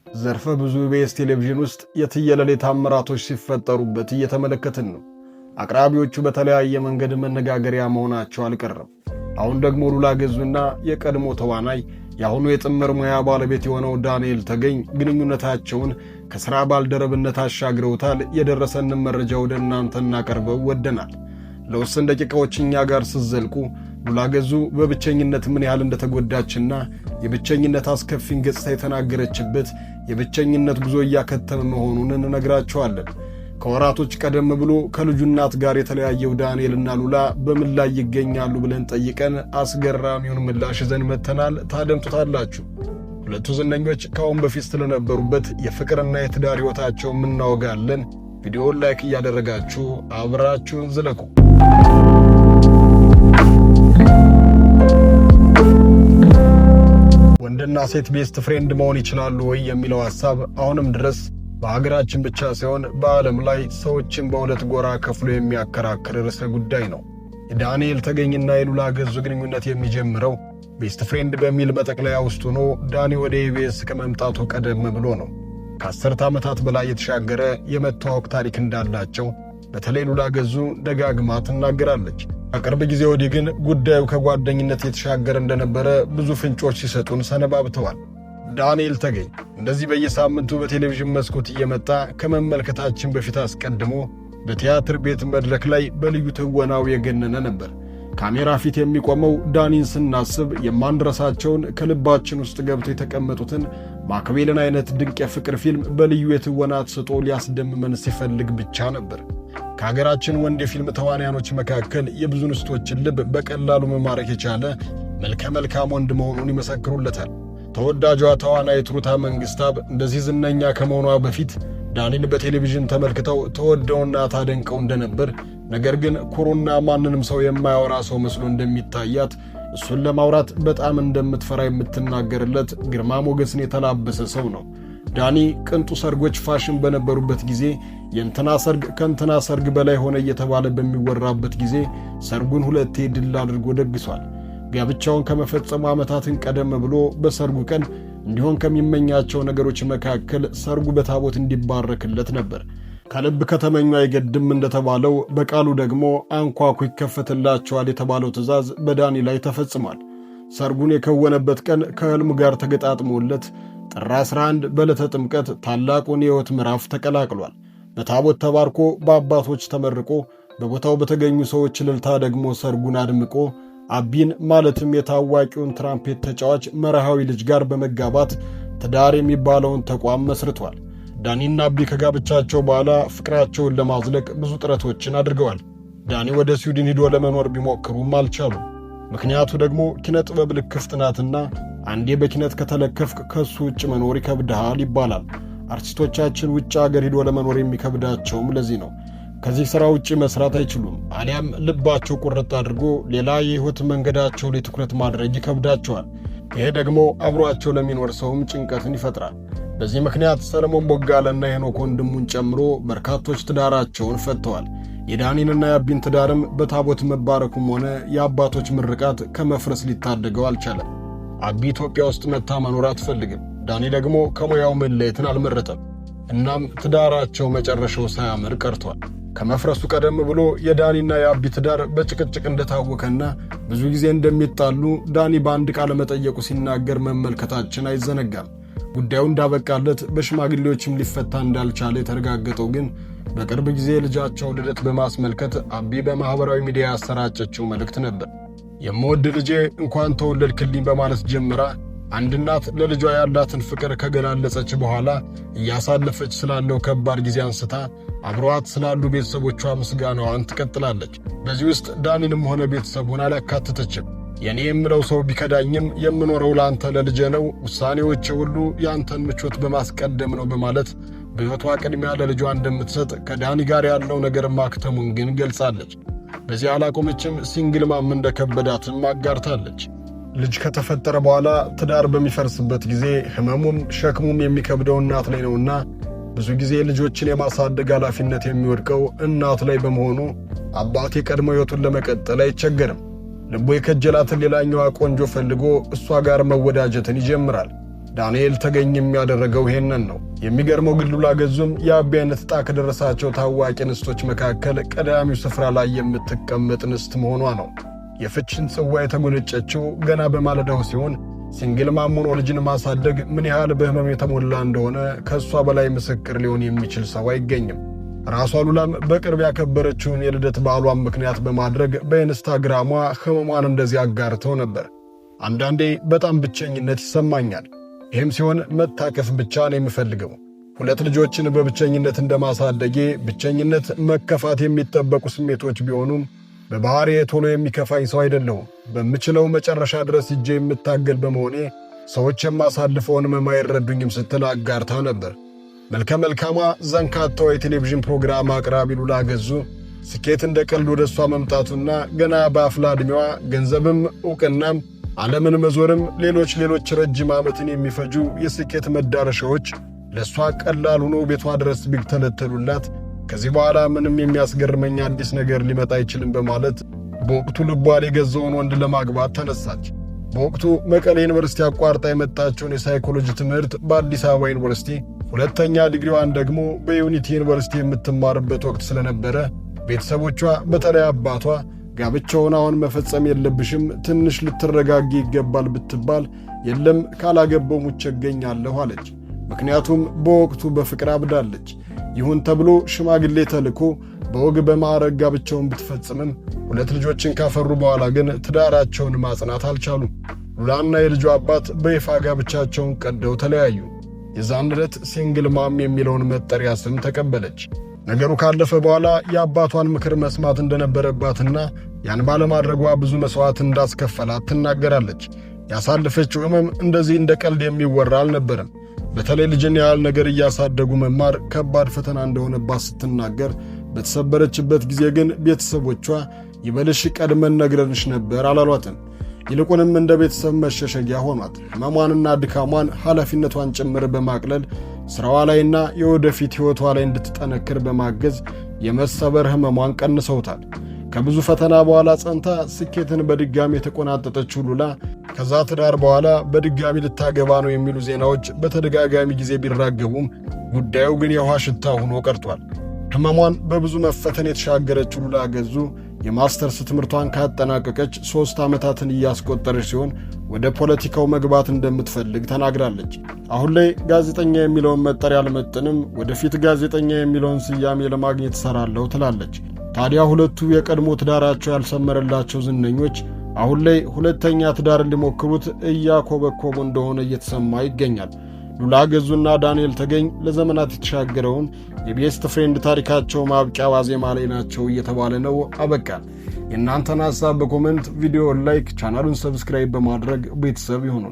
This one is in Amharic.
ዘርፈ ብዙ ኢቢኤስ ቴሌቪዥን ውስጥ የትየለሌ ታምራቶች ሲፈጠሩበት እየተመለከትን ነው። አቅራቢዎቹ በተለያየ መንገድ መነጋገሪያ መሆናቸው አልቀረም። አሁን ደግሞ ሉላ ገዙና የቀድሞ ተዋናይ የአሁኑ የጥምር ሙያ ባለቤት የሆነው ዳንኤል ተገኝ ግንኙነታቸውን ከሥራ ባልደረብነት አሻግረውታል። የደረሰንን መረጃ ወደ እናንተ እናቀርበው ወደናል። ለውስን ደቂቃዎች እኛ ጋር ስትዘልቁ ሉላ ገዙ በብቸኝነት ምን ያህል እንደተጎዳችና የብቸኝነት አስከፊን ገጽታ የተናገረችበት የብቸኝነት ጉዞ እያከተመ መሆኑን እንነግራችኋለን። ከወራቶች ቀደም ብሎ ከልጁ እናት ጋር የተለያየው ዳንኤልና ሉላ በምን ላይ ይገኛሉ ብለን ጠይቀን አስገራሚውን ምላሽ ይዘን መጥተናል። ታደምጡታላችሁ። ሁለቱ ዝነኞች ከአሁን በፊት ስለነበሩበት የፍቅርና የትዳር ሕይወታቸው እናወጋለን። ቪዲዮውን ላይክ እያደረጋችሁ አብራችሁን ዝለቁ። ወንድና ሴት ቤስት ፍሬንድ መሆን ይችላሉ ወይ የሚለው ሐሳብ አሁንም ድረስ በሀገራችን ብቻ ሳይሆን በዓለም ላይ ሰዎችን በሁለት ጎራ ከፍሎ የሚያከራክር ርዕሰ ጉዳይ ነው። የዳንኤል ተገኝና የሉላ ገዙ ግንኙነት የሚጀምረው ቤስት ፍሬንድ በሚል መጠቅለያ ውስጥ ሆኖ ዳኒ ወደ ኢቢኤስ ከመምጣቱ ቀደም ብሎ ነው። ከ10 ዓመታት በላይ የተሻገረ የመተዋወቅ ታሪክ እንዳላቸው በተለይ ሉላ ገዙ ደጋግማ ትናገራለች። ከቅርብ ጊዜ ወዲህ ግን ጉዳዩ ከጓደኝነት የተሻገረ እንደነበረ ብዙ ፍንጮች ሲሰጡን ሰነባብተዋል። ዳንኤል ተገኝ እንደዚህ በየሳምንቱ በቴሌቪዥን መስኮት እየመጣ ከመመልከታችን በፊት አስቀድሞ በቲያትር ቤት መድረክ ላይ በልዩ ትወናው የገነነ ነበር። ካሜራ ፊት የሚቆመው ዳኒን ስናስብ የማንረሳቸውን ከልባችን ውስጥ ገብቶ የተቀመጡትን ማክቤልን አይነት ድንቅ የፍቅር ፊልም በልዩ የትወና ተሰጥኦ ሊያስደምመን ሲፈልግ ብቻ ነበር። ከሀገራችን ወንድ የፊልም ተዋናያኖች መካከል የብዙ ንስቶችን ልብ በቀላሉ መማረክ የቻለ መልከ መልካም ወንድ መሆኑን ይመሰክሩለታል። ተወዳጇ ተዋናይት ሩታ መንግስታብ እንደዚህ ዝነኛ ከመሆኗ በፊት ዳኒን በቴሌቪዥን ተመልክተው ተወደውና ታደንቀው እንደነበር፣ ነገር ግን ኩሩና ማንንም ሰው የማያወራ ሰው መስሎ እንደሚታያት፣ እሱን ለማውራት በጣም እንደምትፈራ የምትናገርለት ግርማ ሞገስን የተላበሰ ሰው ነው። ዳኒ ቅንጡ ሰርጎች ፋሽን በነበሩበት ጊዜ የእንትና ሰርግ ከእንትና ሰርግ በላይ ሆነ እየተባለ በሚወራበት ጊዜ ሰርጉን ሁለቴ ድል አድርጎ ደግሷል። ጋብቻውን ከመፈጸሙ ዓመታትን ቀደም ብሎ በሰርጉ ቀን እንዲሆን ከሚመኛቸው ነገሮች መካከል ሰርጉ በታቦት እንዲባረክለት ነበር። ከልብ ከተመኙ አይገድም እንደተባለው በቃሉ ደግሞ አንኳኩ ይከፈትላቸዋል የተባለው ትዕዛዝ በዳኒ ላይ ተፈጽሟል። ሰርጉን የከወነበት ቀን ከሕልሙ ጋር ተገጣጥሞለት ጥር 11 በዕለተ ጥምቀት ታላቁን የሕይወት ምዕራፍ ተቀላቅሏል። በታቦት ተባርኮ በአባቶች ተመርቆ በቦታው በተገኙ ሰዎች እልልታ ደግሞ ሰርጉን አድምቆ አቢን ማለትም የታዋቂውን ትራምፔት ተጫዋች መርሃዊ ልጅ ጋር በመጋባት ትዳር የሚባለውን ተቋም መስርቷል። ዳኒና አቢ ከጋብቻቸው በኋላ ፍቅራቸውን ለማዝለቅ ብዙ ጥረቶችን አድርገዋል። ዳኒ ወደ ስዊድን ሂዶ ለመኖር ቢሞክሩም አልቻሉም። ምክንያቱ ደግሞ ኪነ ጥበብ ልክፍት ናትና አንዴ በኪነት ከተለከፍክ ከሱ ውጭ መኖር ይከብድሃል ይባላል። አርቲስቶቻችን ውጭ አገር ሂዶ ለመኖር የሚከብዳቸውም ለዚህ ነው። ከዚህ ሥራ ውጭ መስራት አይችሉም፣ አሊያም ልባቸው ቁርጥ አድርጎ ሌላ የሕይወት መንገዳቸው ላይ ትኩረት ማድረግ ይከብዳቸዋል። ይሄ ደግሞ አብሯቸው ለሚኖር ሰውም ጭንቀትን ይፈጥራል። በዚህ ምክንያት ሰለሞን ቦጋለና ሄኖክ ወንድሙን ጨምሮ በርካቶች ትዳራቸውን ፈተዋል። የዳኒንና የአቢን ትዳርም በታቦት መባረኩም ሆነ የአባቶች ምርቃት ከመፍረስ ሊታደገው አልቻለም። አቢ ኢትዮጵያ ውስጥ መታ መኖር አትፈልግም። ዳኒ ደግሞ ከሙያው መለየትን አልመረጠም። እናም ትዳራቸው መጨረሻው ሳያምር ቀርቷል። ከመፍረሱ ቀደም ብሎ የዳኒና የአቢ ትዳር በጭቅጭቅ እንደታወከና ብዙ ጊዜ እንደሚጣሉ ዳኒ በአንድ ቃለ መጠየቁ ሲናገር መመልከታችን አይዘነጋም። ጉዳዩ እንዳበቃለት በሽማግሌዎችም ሊፈታ እንዳልቻለ የተረጋገጠው ግን በቅርብ ጊዜ ልጃቸውን ልደት በማስመልከት አቢ በማኅበራዊ ሚዲያ ያሰራጨችው መልእክት ነበር። የምወድ ልጄ እንኳን ተወለድክልኝ በማለት ጀምራ አንድ እናት ለልጇ ያላትን ፍቅር ከገላለጸች በኋላ እያሳለፈች ስላለው ከባድ ጊዜ አንስታ አብረዋት ስላሉ ቤተሰቦቿ ምስጋናዋን ትቀጥላለች። በዚህ ውስጥ ዳኒንም ሆነ ቤተሰቡን አላካተተችም። የኔ የምለው ሰው ቢከዳኝም የምኖረው ለአንተ ለልጄ ነው፣ ውሳኔዎች ሁሉ የአንተን ምቾት በማስቀደም ነው በማለት በሕይወቷ ቅድሚያ ለልጇ እንደምትሰጥ ከዳኒ ጋር ያለው ነገር ማክተሙን ግን ገልጻለች። በዚህ አላቆመችም። ሲንግል ማም እንደከበዳትም አጋርታለች። ልጅ ከተፈጠረ በኋላ ትዳር በሚፈርስበት ጊዜ ህመሙም ሸክሙም የሚከብደው እናት ላይ ነውና ብዙ ጊዜ ልጆችን የማሳደግ ኃላፊነት የሚወድቀው እናት ላይ በመሆኑ አባት የቀድሞ ሕይወቱን ለመቀጠል አይቸገርም። ልቡ የከጀላትን ሌላኛዋ ቆንጆ ፈልጎ እሷ ጋር መወዳጀትን ይጀምራል። ዳንኤል ተገኝ የሚያደረገው ይሄንን ነው። የሚገርመው ግን ሉላ ገዙም የአቤ አይነት ዕጣ ከደረሳቸው ታዋቂ እንስቶች መካከል ቀዳሚው ስፍራ ላይ የምትቀመጥ እንስት መሆኗ ነው። የፍችን ጽዋ የተጎነጨችው ገና በማለዳው ሲሆን ሲንግል ማም ሆኖ ልጅን ማሳደግ ምን ያህል በህመም የተሞላ እንደሆነ ከሷ በላይ ምስክር ሊሆን የሚችል ሰው አይገኝም። ራሷ ሉላም በቅርብ ያከበረችውን የልደት በዓሏን ምክንያት በማድረግ በኢንስታግራሟ ህመሟን እንደዚህ አጋርተው ነበር። አንዳንዴ በጣም ብቸኝነት ይሰማኛል። ይህም ሲሆን መታቀፍ ብቻ ነው የምፈልገው። 2 ልጆችን በብቸኝነት እንደማሳደጌ ብቸኝነት፣ መከፋት የሚጠበቁ ስሜቶች ቢሆኑም በባህሪዬ ቶሎ የሚከፋኝ ሰው አይደለሁም። በምችለው መጨረሻ ድረስ ሂጄ የምታገል በመሆኔ ሰዎች የማሳልፈውን ህመም አይረዱኝም ስትል አጋርታ ነበር። መልካሟ ዘንካታዋ የቴሌቪዥን ፕሮግራም አቅራቢ ሉላ ገዙ ስኬት እንደ ቀልድ ወደ እሷ መምጣቱና ገና በአፍላ ዕድሜዋ ገንዘብም ዕውቅናም ዓለምን መዞርም ሌሎች ረጅም ዓመትን የሚፈጁ የስኬት መዳረሻዎች ለእሷ ቀላል ሆኖ ቤቷ ድረስ ቢተለተሉላት ከዚህ በኋላ ምንም የሚያስገርመኝ አዲስ ነገር ሊመጣ አይችልም በማለት በወቅቱ ልቧን የገዛውን ወንድ ለማግባት ተነሳች። በወቅቱ መቀሌ ዩኒቨርሲቲ አቋርጣ የመጣችውን የሳይኮሎጂ ትምህርት በአዲስ አበባ ዩኒቨርሲቲ፣ 2ኛ ዲግሪዋን ደግሞ በዩኒቲ ዩኒቨርሲቲ የምትማርበት ወቅት ስለነበረ ቤተሰቦቿ በተለይ አባቷ ጋብቻውን አሁን መፈጸም የለብሽም፣ ትንሽ ልትረጋጊ ይገባል ብትባል የለም ካላገባው ሙቼ እገኛለሁ አለች። ምክንያቱም በወቅቱ በፍቅር አብዳለች። ይሁን ተብሎ ሽማግሌ ተልኮ በወግ በማዕረግ ጋብቻውን ብትፈጽምም 2 ልጆችን ካፈሩ በኋላ ግን ትዳራቸውን ማጽናት አልቻሉም። ሉላና የልጇ አባት በይፋ ጋብቻቸውን ቀደው ተለያዩ። የዛን ዕለት ሲንግል ማም የሚለውን መጠሪያ ስም ተቀበለች። ነገሩ ካለፈ በኋላ የአባቷን ምክር መስማት እንደነበረባትና ያን ባለማድረጓ ብዙ መስዋዕት እንዳስከፈላት ትናገራለች። ያሳለፈችው ህመም እንደዚህ እንደ ቀልድ የሚወራ አልነበረም። በተለይ ልጅን ያህል ነገር እያሳደጉ መማር ከባድ ፈተና እንደሆነባት ስትናገር፣ በተሰበረችበት ጊዜ ግን ቤተሰቦቿ ይበልሽ ቀድመን ነግረንሽ ነበር አላሏትም። ይልቁንም እንደ ቤተሰብ መሸሸጊያ ሆኗት ህመሟንና ድካሟን ኃላፊነቷን ጭምር በማቅለል ሥራዋ ላይና የወደፊት ሕይወቷ ላይ እንድትጠነክር በማገዝ የመሰበር ህመሟን ቀንሰውታል። ከብዙ ፈተና በኋላ ጸንታ ስኬትን በድጋሚ የተቆናጠጠችው ሉላ ከዛ ትዳር በኋላ በድጋሚ ልታገባ ነው የሚሉ ዜናዎች በተደጋጋሚ ጊዜ ቢራገቡም ጉዳዩ ግን የውሃ ሽታ ሆኖ ቀርቷል። ህመሟን በብዙ መፈተን የተሻገረችው ሉላ ገዙ የማስተርስ ትምህርቷን ካጠናቀቀች 3 ዓመታትን እያስቆጠረች ሲሆን ወደ ፖለቲካው መግባት እንደምትፈልግ ተናግራለች። አሁን ላይ ጋዜጠኛ የሚለውን መጠሪያ አልመጥንም፣ ወደፊት ጋዜጠኛ የሚለውን ስያሜ ለማግኘት እሰራለሁ ትላለች። ታዲያ ሁለቱ የቀድሞ ትዳራቸው ያልሰመረላቸው ዝነኞች አሁን ላይ 2ኛ ትዳር ሊሞክሩት እያኮበኮቡ እንደሆነ እየተሰማ ይገኛል። ሉላ ገዙና ዳንኤል ተገኝ ለዘመናት የተሻገረውን የቤስት ፍሬንድ ታሪካቸው ማብቂያ ዋዜማ ላይ ናቸው እየተባለ ነው። አበቃል። የእናንተን ሐሳብ በኮሜንት ቪዲዮ ላይክ፣ ቻናሉን ሰብስክራይብ በማድረግ ቤተሰብ ይሁኑ።